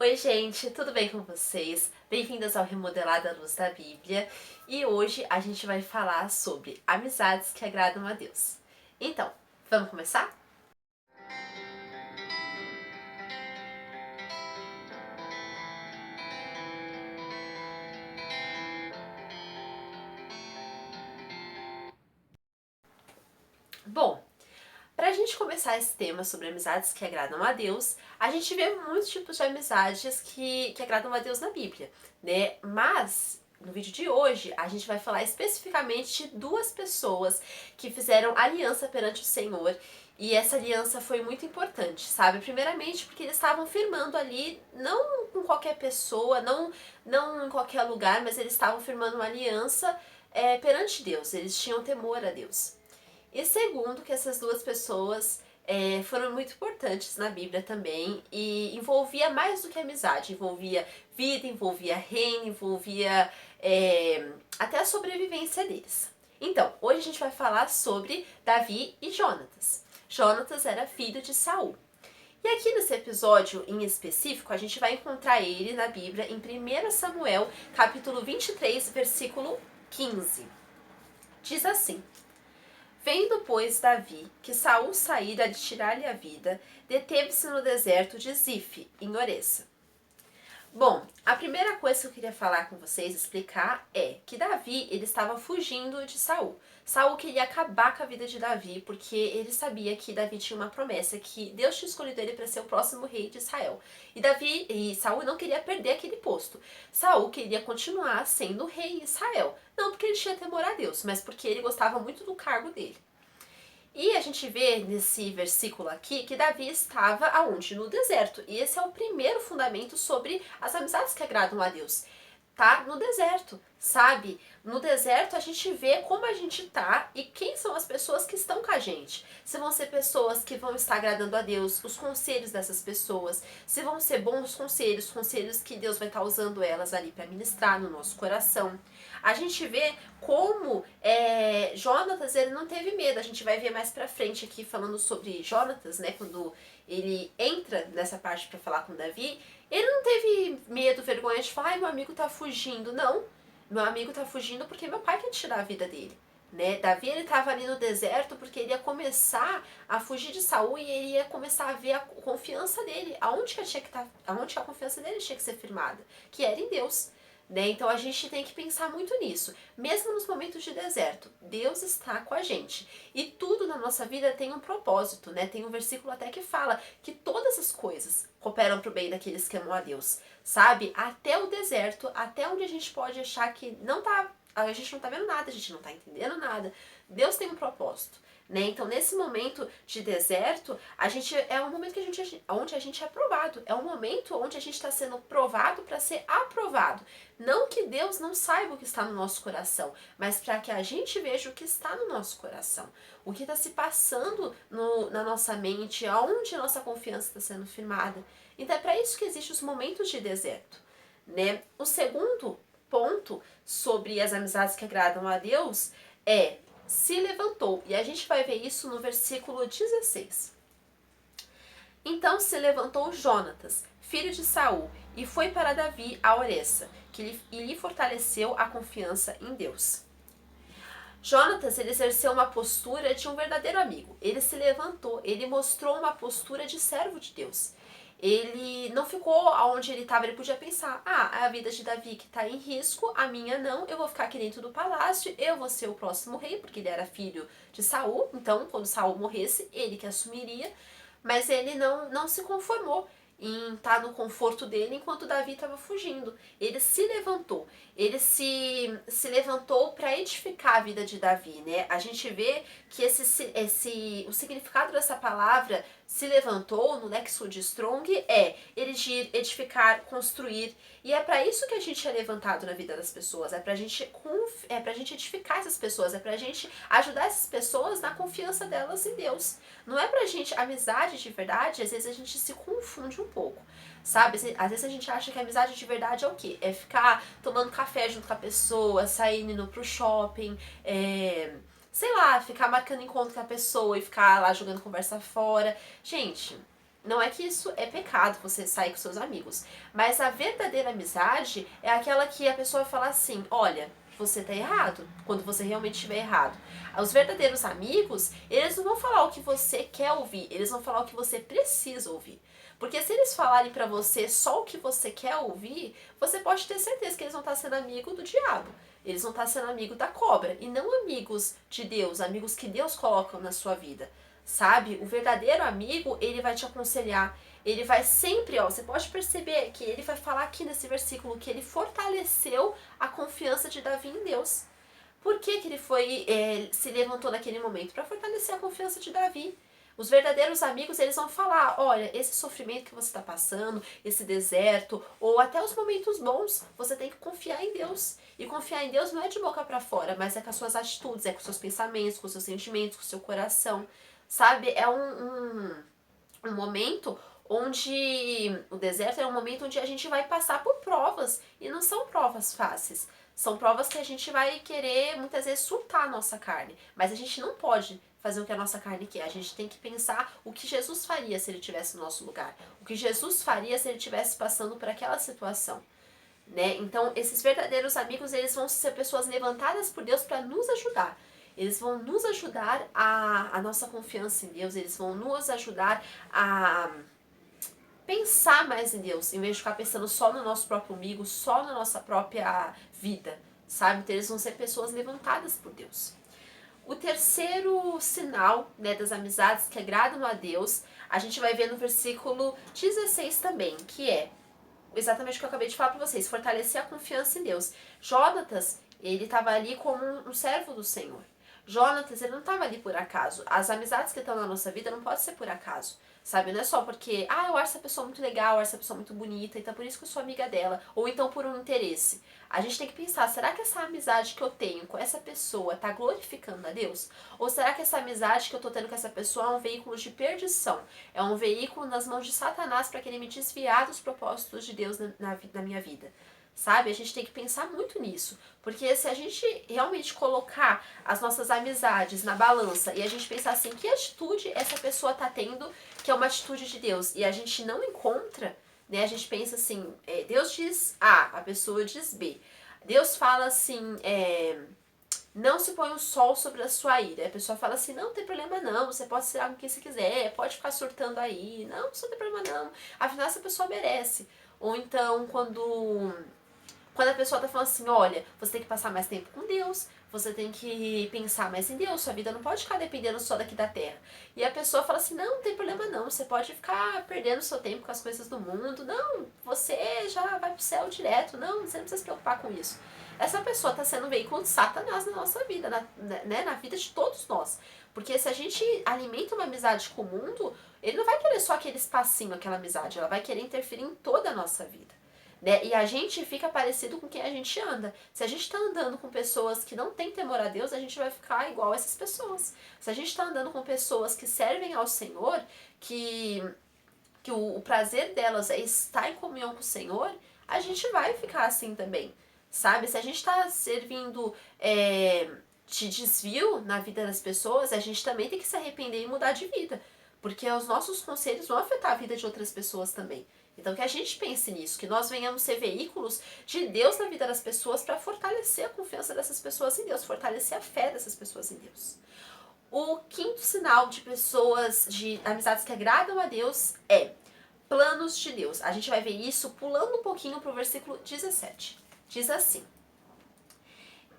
Oi, gente, tudo bem com vocês? Bem-vindas ao Remodelado à Luz da Bíblia. E hoje a gente vai falar sobre amizades que agradam a Deus. Então, vamos começar? Bom, pra gente começar esse tema sobre amizades que agradam a Deus, a gente vê muitos tipos de amizades que agradam a Deus na Bíblia, né? Mas no vídeo de hoje a gente vai falar especificamente de duas pessoas que fizeram aliança perante o Senhor. E essa aliança foi muito importante, sabe? Primeiramente porque eles estavam firmando ali, não com qualquer pessoa, não em qualquer lugar, mas eles estavam firmando uma aliança perante Deus. Eles tinham temor a Deus. E segundo, que essas duas pessoas foram muito importantes na Bíblia também e envolvia mais do que amizade, envolvia vida, envolvia reino, envolvia até a sobrevivência deles. Então, hoje a gente vai falar sobre Davi e Jonatas. Jonatas era filho de Saul. E aqui nesse episódio em específico, a gente vai encontrar ele na Bíblia em 1 Samuel, capítulo 23, versículo 15. Diz assim: Vendo, pois, Davi que Saul saíra de tirar-lhe a vida, deteve-se no deserto de Zif, em Oressa. Bom, a primeira coisa que eu queria falar com vocês, explicar, é que Davi, ele estava fugindo de Saul. Saul queria acabar com a vida de Davi, porque ele sabia que Davi tinha uma promessa, que Deus tinha escolhido ele para ser o próximo rei de Israel. E Saul não queria perder aquele posto. Saul queria continuar sendo rei em Israel. Não porque ele tinha temor a Deus, mas porque ele gostava muito do cargo dele. E a gente vê nesse versículo aqui que Davi estava aonde? No deserto. E esse é o primeiro fundamento sobre as amizades que agradam a Deus. Tá no deserto, sabe? No deserto a gente vê como a gente tá e quem são as pessoas que estão com a gente. Se vão ser pessoas que vão estar agradando a Deus, os conselhos dessas pessoas, se vão ser bons conselhos, conselhos que Deus vai estar usando elas ali para ministrar no nosso coração. A gente vê como Jonatas, ele não teve medo. A gente vai ver mais pra frente aqui falando sobre Jonatas, né? Quando ele entra nessa parte para falar com Davi, ele não teve medo, vergonha de falar, ai, meu amigo tá fugindo. Não, meu amigo tá fugindo porque meu pai quer tirar a vida dele. Né? Davi, ele estava ali no deserto porque ele ia começar a fugir de Saul e ele ia começar a ver a confiança dele, aonde a confiança dele tinha que ser firmada, que era em Deus. Né? Então a gente tem que pensar muito nisso. Mesmo nos momentos de deserto, Deus está com a gente. E tudo na nossa vida tem um propósito, né? Tem um versículo até que fala que todas as coisas cooperam para o bem daqueles que amam a Deus. Sabe? Até o deserto, até onde a gente pode achar que a gente não tá vendo nada, a gente não tá entendendo nada. Deus tem um propósito. Né? Então, nesse momento de deserto, é um momento onde a gente é provado. É um momento onde a gente está sendo provado para ser aprovado. Não que Deus não saiba o que está no nosso coração, mas para que a gente veja o que está no nosso coração. O que está se passando na nossa mente, aonde a nossa confiança está sendo firmada. Então, é para isso que existem os momentos de deserto. Né? O segundo ponto sobre as amizades que agradam a Deus se levantou. E a gente vai ver isso no versículo 16. Então se levantou Jonatas, filho de Saul, e foi para Davi a Oressa, e lhe fortaleceu a confiança em Deus. Jonatas, ele exerceu uma postura de um verdadeiro amigo. Ele se levantou, ele mostrou uma postura de servo de Deus. Ele não ficou aonde ele estava, ele podia pensar, a vida de Davi que está em risco, a minha não, eu vou ficar aqui dentro do palácio, eu vou ser o próximo rei, porque ele era filho de Saul, então quando Saul morresse, ele que assumiria, mas ele não se conformou em estar no conforto dele enquanto Davi estava fugindo. Ele se levantou. Ele se levantou para edificar a vida de Davi, né? A gente vê que o significado dessa palavra se levantou no Lexo de Strong erigir, edificar, construir. E é para isso que a gente é levantado na vida das pessoas. É pra gente edificar essas pessoas. É pra gente ajudar essas pessoas na confiança delas em Deus. Não é pra gente amizade de verdade, às vezes a gente se confunde um pouco. Sabe? Às vezes a gente acha que a amizade de verdade é o quê? É ficar tomando café junto com a pessoa, saindo indo pro shopping, sei lá, ficar marcando encontro com a pessoa e ficar lá jogando conversa fora. Gente, Não é que isso é pecado, você sair com seus amigos. Mas a verdadeira amizade é aquela que a pessoa fala assim, olha, você tá errado, quando você realmente estiver errado. Os verdadeiros amigos, eles não vão falar o que você quer ouvir, eles vão falar o que você precisa ouvir. Porque se eles falarem pra você só o que você quer ouvir, você pode ter certeza que eles vão estar sendo amigo do diabo. Eles vão estar sendo amigo da cobra, e não amigos de Deus, amigos que Deus coloca na sua vida. Sabe? O verdadeiro amigo, ele vai te aconselhar, ele vai sempre, ó, você pode perceber que ele vai falar aqui nesse versículo que ele fortaleceu a confiança de Davi em Deus. Por que que ele se levantou naquele momento? Para fortalecer a confiança de Davi. Os verdadeiros amigos, eles vão falar, olha, esse sofrimento que você está passando, esse deserto, ou até os momentos bons, você tem que confiar em Deus. E confiar em Deus não é de boca para fora, mas é com as suas atitudes, é com os seus pensamentos, com os seus sentimentos, com o seu coração. Sabe? É um momento onde o deserto é um momento onde a gente vai passar por provas, e não são provas fáceis. São provas que a gente vai querer muitas vezes surtar a nossa carne, mas a gente não pode fazer o que a nossa carne quer. A gente tem que pensar o que Jesus faria se ele estivesse no nosso lugar, o que Jesus faria se ele estivesse passando por aquela situação. Né? Então, esses verdadeiros amigos, eles vão ser pessoas levantadas por Deus para nos ajudar. Eles vão nos ajudar a nossa confiança em Deus, eles vão nos ajudar a pensar mais em Deus, em vez de ficar pensando só no nosso próprio umbigo, só na nossa própria vida, sabe? Então eles vão ser pessoas levantadas por Deus. O terceiro sinal, né, das amizades que agradam a Deus, a gente vai ver no versículo 16 também, que é exatamente o que eu acabei de falar para vocês, fortalecer a confiança em Deus. Jonatas, ele estava ali como um servo do Senhor. Jonatas, ele não estava ali por acaso. As amizades que estão na nossa vida não pode ser por acaso. Sabe, não é só porque, eu acho essa pessoa muito legal, eu acho essa pessoa muito bonita, então por isso que eu sou amiga dela. Ou então por um interesse. A gente tem que pensar, será que essa amizade que eu tenho com essa pessoa tá glorificando a Deus? Ou será que essa amizade que eu tô tendo com essa pessoa é um veículo de perdição? É um veículo nas mãos de Satanás para querer me desviar dos propósitos de Deus na minha vida? Sabe? A gente tem que pensar muito nisso. Porque se a gente realmente colocar as nossas amizades na balança e a gente pensar assim, que atitude essa pessoa tá tendo que é uma atitude de Deus, e a gente não encontra, né? A gente pensa assim, Deus diz A, a pessoa diz B. Deus fala assim, não se põe o sol sobre a sua ira. A pessoa fala assim, não tem problema não, você pode ser algo que você quiser, pode ficar surtando aí, não tem problema não. Afinal, essa pessoa merece. Ou então, quando a pessoa tá falando assim, olha, você tem que passar mais tempo com Deus, você tem que pensar mais em Deus, sua vida não pode ficar dependendo só daqui da terra. E a pessoa fala assim, não tem problema não, você pode ficar perdendo seu tempo com as coisas do mundo, não, você já vai pro céu direto, não, você não precisa se preocupar com isso. Essa pessoa tá sendo um veículo de Satanás na nossa vida, na vida de todos nós. Porque se a gente alimenta uma amizade com o mundo, ele não vai querer só aquele espacinho, aquela amizade, ela vai querer interferir em toda a nossa vida. Né? E a gente fica parecido com quem a gente anda. Se a gente está andando com pessoas que não têm temor a Deus, a gente vai ficar igual a essas pessoas. Se a gente está andando com pessoas que servem ao Senhor, que o prazer delas é estar em comunhão com o Senhor, a gente vai ficar assim também. Sabe? Se a gente está servindo de desvio na vida das pessoas, a gente também tem que se arrepender e mudar de vida. Porque os nossos conselhos vão afetar a vida de outras pessoas também. Então que a gente pense nisso, que nós venhamos ser veículos de Deus na vida das pessoas para fortalecer a confiança dessas pessoas em Deus, fortalecer a fé dessas pessoas em Deus. O quinto sinal de pessoas, de amizades que agradam a Deus é planos de Deus. A gente vai ver isso pulando um pouquinho para o versículo 17. Diz assim: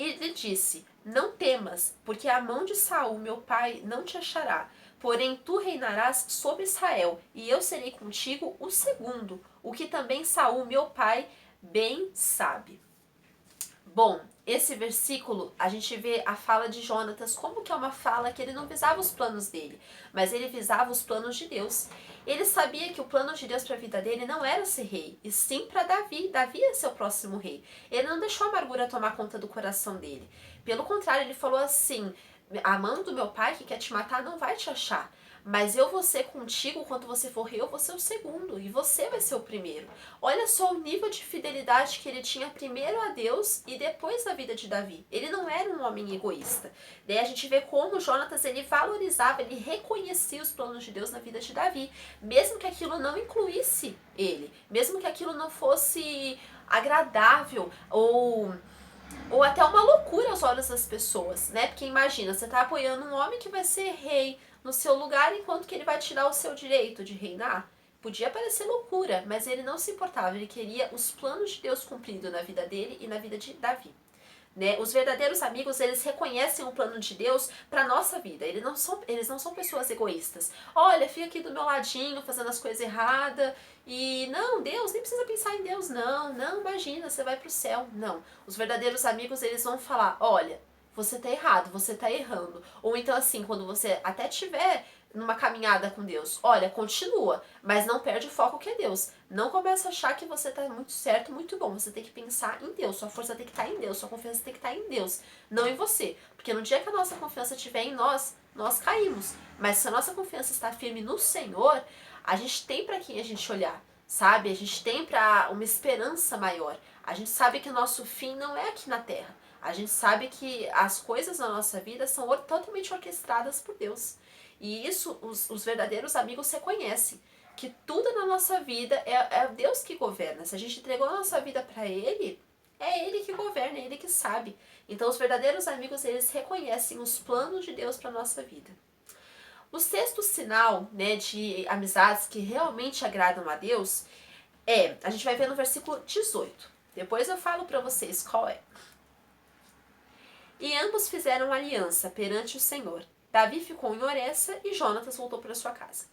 E ele disse, não temas, porque a mão de Saul, meu pai, não te achará. Porém, tu reinarás sobre Israel, e eu serei contigo o segundo, o que também Saul, meu pai, bem sabe. Bom, esse versículo, a gente vê a fala de Jonatas como que é uma fala que ele não visava os planos dele, mas ele visava os planos de Deus. Ele sabia que o plano de Deus para a vida dele não era ser rei, e sim para Davi. Davi ia ser o próximo rei. Ele não deixou a amargura tomar conta do coração dele. Pelo contrário, ele falou assim, a mão do meu pai que quer te matar não vai te achar. mas eu vou ser contigo quando você for rei, eu vou ser o segundo, e você vai ser o primeiro. Olha só o nível de fidelidade que ele tinha primeiro a Deus e depois na vida de Davi. Ele não era um homem egoísta. Daí a gente vê como Jonatas, ele valorizava, ele reconhecia os planos de Deus na vida de Davi, mesmo que aquilo não incluísse ele, mesmo que aquilo não fosse agradável ou até uma loucura aos olhos das pessoas, né? Porque imagina, você tá apoiando um homem que vai ser rei no seu lugar enquanto que ele vai tirar o seu direito de reinar. Podia parecer loucura, mas ele não se importava, ele queria os planos de Deus cumpridos na vida dele e na vida de Davi. Né? Os verdadeiros amigos, eles reconhecem o plano de Deus para nossa vida. Eles não são pessoas egoístas. Olha, fica aqui do meu ladinho fazendo as coisas erradas e não, Deus, nem precisa pensar em Deus, não, imagina, você vai pro céu. Não. Os verdadeiros amigos, eles vão falar, olha, você tá errado, você tá errando. Ou então assim, quando você até tiver numa caminhada com Deus, olha, continua, mas não perde o foco que é Deus. Não começa a achar que você tá muito certo, muito bom. Você tem que pensar em Deus, sua força tem que estar em Deus, sua confiança tem que estar em Deus, não em você. Porque no dia que a nossa confiança estiver em nós, nós caímos. Mas se a nossa confiança está firme no Senhor, a gente tem para quem a gente olhar, sabe? A gente tem para uma esperança maior. A gente sabe que o nosso fim não é aqui na terra. A gente sabe que as coisas na nossa vida são totalmente orquestradas por Deus. E isso os verdadeiros amigos reconhecem, que tudo na nossa vida é Deus que governa. Se a gente entregou a nossa vida para Ele, é Ele que governa, é Ele que sabe. Então os verdadeiros amigos, eles reconhecem os planos de Deus para nossa vida. O sexto sinal, né, de amizades que realmente agradam a Deus a gente vai ver no versículo 18. Depois eu falo para vocês qual é. E ambos fizeram aliança perante o Senhor. Davi ficou em Oressa e Jonatas voltou para sua casa.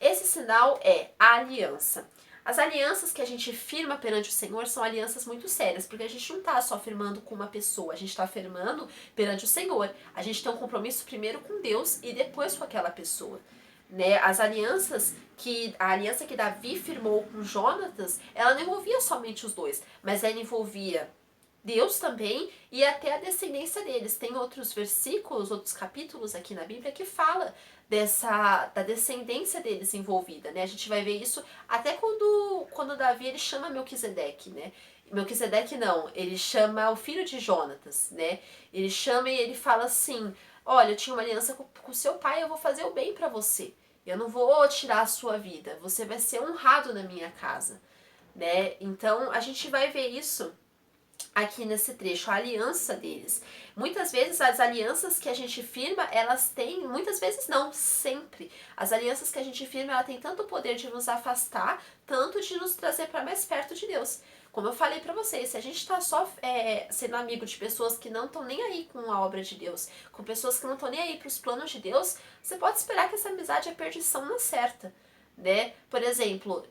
Esse sinal é a aliança. As alianças que a gente firma perante o Senhor são alianças muito sérias, porque a gente não está só firmando com uma pessoa, a gente está firmando perante o Senhor. A gente tem um compromisso primeiro com Deus e depois com aquela pessoa. Né? A aliança que Davi firmou com Jonatas, ela não envolvia somente os dois, mas ela envolvia Deus também e até a descendência deles. Tem outros versículos, outros capítulos aqui na Bíblia que fala da descendência deles envolvida, né? A gente vai ver isso até quando Davi ele chama Melquisedeque, né? Melquisedeque não, ele chama o filho de Jonatas, né? Ele chama e ele fala assim, olha, eu tinha uma aliança com seu pai, eu vou fazer o bem para você. Eu não vou tirar a sua vida, você vai ser honrado na minha casa, né? Então a gente vai ver isso aqui nesse trecho, a aliança deles. Muitas vezes as alianças que a gente firma, elas têm, muitas vezes não, sempre. As alianças que a gente firma, ela tem tanto o poder de nos afastar, tanto de nos trazer para mais perto de Deus. Como eu falei para vocês, se a gente está só sendo amigo de pessoas que não estão nem aí com a obra de Deus, com pessoas que não estão nem aí para os planos de Deus, você pode esperar que essa amizade é perdição na certa, né? Por exemplo,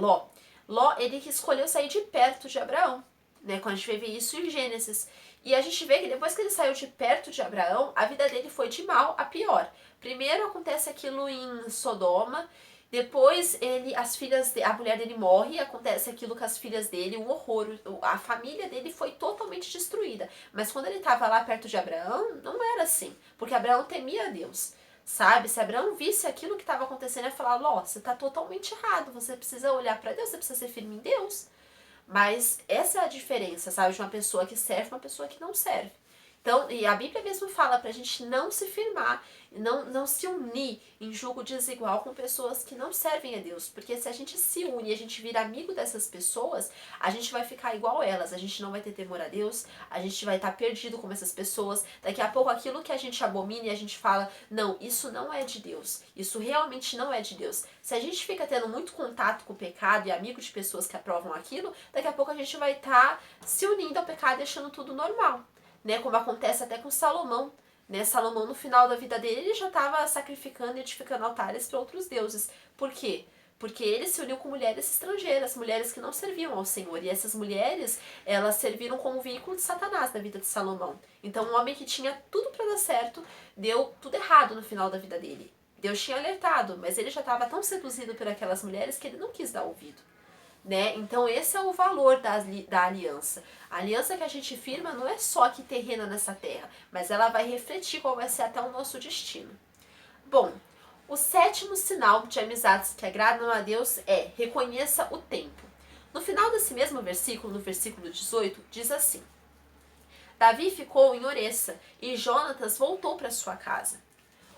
Ló. Ló, ele que escolheu sair de perto de Abraão. Né, quando a gente vai ver isso em Gênesis. E a gente vê que depois que ele saiu de perto de Abraão, a vida dele foi de mal a pior. Primeiro acontece aquilo em Sodoma, depois a mulher dele morre, acontece aquilo com as filhas dele, um horror, a família dele foi totalmente destruída. Mas quando ele estava lá perto de Abraão, não era assim, porque Abraão temia a Deus. Sabe, se Abraão visse aquilo que estava acontecendo, ele ia falar, Ló, você está totalmente errado, você precisa olhar para Deus, você precisa ser firme em Deus. Mas essa é a diferença, sabe, de uma pessoa que serve e uma pessoa que não serve. Então, e a Bíblia mesmo fala pra gente não se firmar, não se unir em julgo desigual com pessoas que não servem a Deus. Porque se a gente se une e a gente vira amigo dessas pessoas, a gente vai ficar igual elas. A gente não vai ter temor a Deus, a gente vai estar perdido como essas pessoas. Daqui a pouco aquilo que a gente abomina e a gente fala, não, isso não é de Deus. Isso realmente não é de Deus. Se a gente fica tendo muito contato com o pecado e amigo de pessoas que aprovam aquilo, daqui a pouco a gente vai estar se unindo ao pecado e achando tudo normal. Né, como acontece até com Salomão. Né? Salomão, no final da vida dele, ele já estava sacrificando e edificando altares para outros deuses. Por quê? Porque ele se uniu com mulheres estrangeiras, mulheres que não serviam ao Senhor. E essas mulheres, elas serviram como veículo de Satanás na vida de Salomão. Então, um homem que tinha tudo para dar certo, deu tudo errado no final da vida dele. Deus tinha alertado, mas ele já estava tão seduzido por aquelas mulheres que ele não quis dar ouvido. Né? Então esse é o valor da aliança. A aliança que a gente firma não é só aqui terrena nessa terra, mas ela vai refletir qual vai ser até o nosso destino. Bom, o sétimo sinal de amizades que agradam a Deus é: reconheça o tempo. No final desse mesmo versículo, no versículo 18, diz assim: Davi ficou em Oressa e Jonatas voltou para sua casa.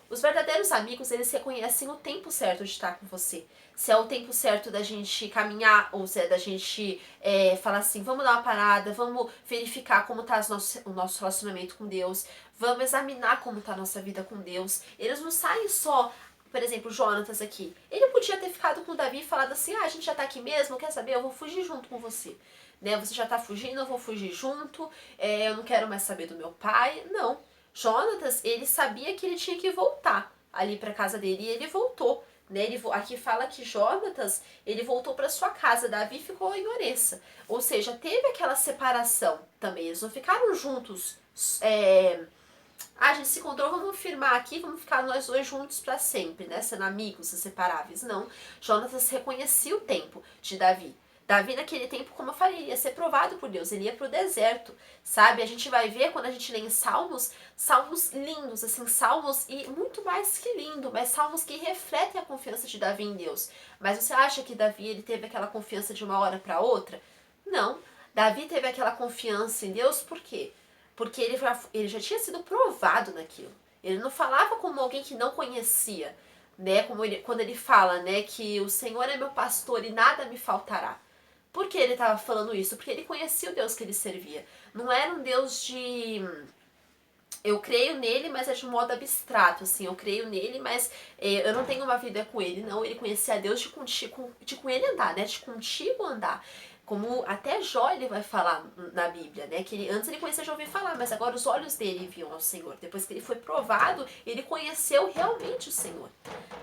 Os verdadeiros amigos, eles reconhecem o tempo certo de estar com você. Se é o tempo certo da gente caminhar, ou se é da gente falar assim, vamos dar uma parada, vamos verificar como está o nosso relacionamento com Deus, vamos examinar como está a nossa vida com Deus. Eles não saem só, por exemplo, Jonatas aqui. Ele podia ter ficado com o Davi e falado assim, a gente já tá aqui mesmo, quer saber? Eu vou fugir junto com você. Né? Você já tá fugindo, eu vou fugir junto, eu não quero mais saber do meu pai. Não. Jonatas, ele sabia que ele tinha que voltar ali para casa dele e ele voltou. Né? Aqui fala que Jonatas, ele voltou para sua casa, Davi ficou em Oressa. Ou seja, teve aquela separação também, eles não ficaram juntos. A gente se encontrou, vamos firmar aqui, vamos ficar nós dois juntos para sempre, né? Sendo amigos inseparáveis. Não. Jonatas reconhecia o tempo de Davi. Davi, naquele tempo, como eu falei, ia ser provado por Deus, ele ia pro deserto, sabe? A gente vai ver, quando a gente lê em Salmos, salmos lindos, assim, salmos, e muito mais que lindo, mas salmos que refletem a confiança de Davi em Deus. Mas você acha que Davi, ele teve aquela confiança de uma hora para outra? Não. Davi teve aquela confiança em Deus, por quê? Porque ele já tinha sido provado naquilo. Ele não falava como alguém que não conhecia, né? Quando ele fala, né, que o Senhor é meu pastor e nada me faltará. Por que ele estava falando isso? Porque ele conhecia o Deus que ele servia. Não era um Deus de... Eu creio nele, mas é de um modo abstrato, assim. Eu creio nele, mas eu não tenho uma vida com ele. Não, ele conhecia a Deus de com ele andar, né? De contigo andar. Como até Jó ele vai falar na Bíblia, né? Que antes ele conhecia de ouvir falar, mas agora os olhos dele viam ao Senhor. Depois que ele foi provado, ele conheceu realmente o Senhor,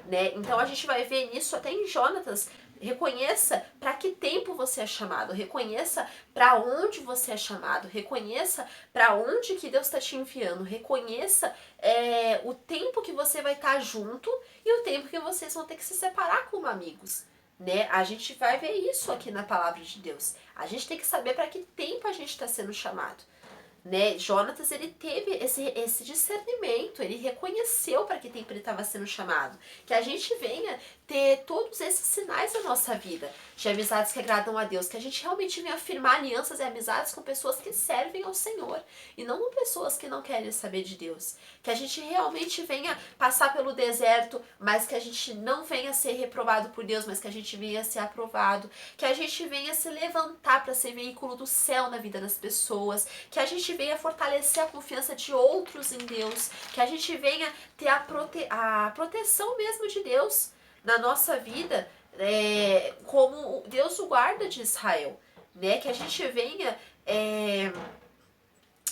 né? Então a gente vai ver nisso até em Jonatas. Reconheça para que tempo você é chamado, reconheça para onde você é chamado, reconheça para onde que Deus está te enviando, reconheça o tempo que você vai estar junto e o tempo que vocês vão ter que se separar como amigos. Né? A gente vai ver isso aqui na palavra de Deus. A gente tem que saber para que tempo a gente está sendo chamado. Né? Jonatas, ele teve esse discernimento, ele reconheceu para que tempo ele estava sendo chamado. Que a gente venha ter todos esses sinais na nossa vida de amizades que agradam a Deus, que a gente realmente venha firmar alianças e amizades com pessoas que servem ao Senhor e não com pessoas que não querem saber de Deus. Que a gente realmente venha passar pelo deserto, mas que a gente não venha ser reprovado por Deus, mas que a gente venha ser aprovado. Que a gente venha se levantar para ser veículo do céu na vida das pessoas. Que a gente venha fortalecer a confiança de outros em Deus. Que a gente venha ter a proteção mesmo de Deus na nossa vida, como Deus o guarda de Israel, né? Que a gente venha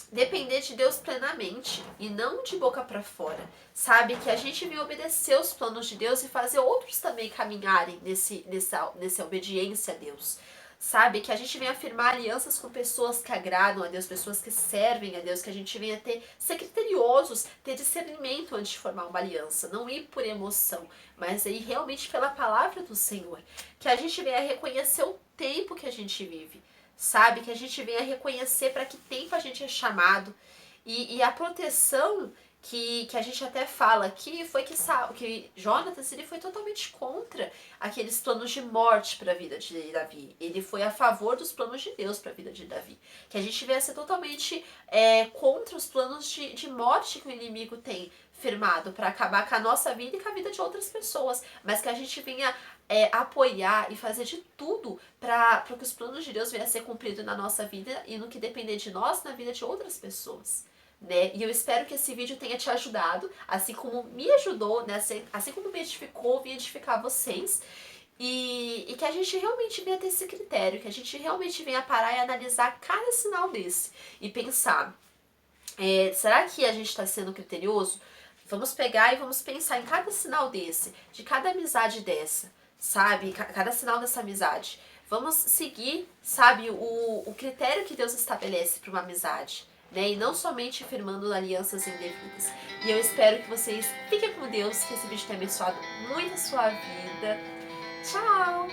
depender de Deus plenamente e não de boca para fora, sabe? Que a gente venha obedecer os planos de Deus e fazer outros também caminharem nessa obediência a Deus. Sabe, que a gente venha firmar alianças com pessoas que agradam a Deus, pessoas que servem a Deus, que a gente venha ser criteriosos, ter discernimento antes de formar uma aliança, não ir por emoção, mas ir realmente pela palavra do Senhor. Que a gente venha reconhecer o tempo que a gente vive, sabe, que a gente venha reconhecer para que tempo a gente é chamado e a proteção que a gente até fala aqui foi que Jonatas, ele foi totalmente contra aqueles planos de morte para a vida de Davi. Ele foi a favor dos planos de Deus para a vida de Davi. Que a gente venha ser totalmente contra os planos de morte que o inimigo tem firmado para acabar com a nossa vida e com a vida de outras pessoas. Mas que a gente venha apoiar e fazer de tudo para que os planos de Deus venham a ser cumpridos na nossa vida e no que depender de nós, na vida de outras pessoas. Né? E eu espero que esse vídeo tenha te ajudado, assim como me ajudou, né? Assim como me edificou, vim edificar vocês. E que a gente realmente venha ter esse critério, que a gente realmente venha parar e analisar cada sinal desse. E pensar, será que a gente está sendo criterioso? Vamos pegar e vamos pensar em cada sinal desse, de cada amizade dessa, sabe? Cada sinal dessa amizade. Vamos seguir, sabe, o critério que Deus estabelece para uma amizade. Né? E não somente firmando alianças indevidas. E eu espero que vocês fiquem com Deus, que esse vídeo tenha abençoado muito a sua vida. Tchau!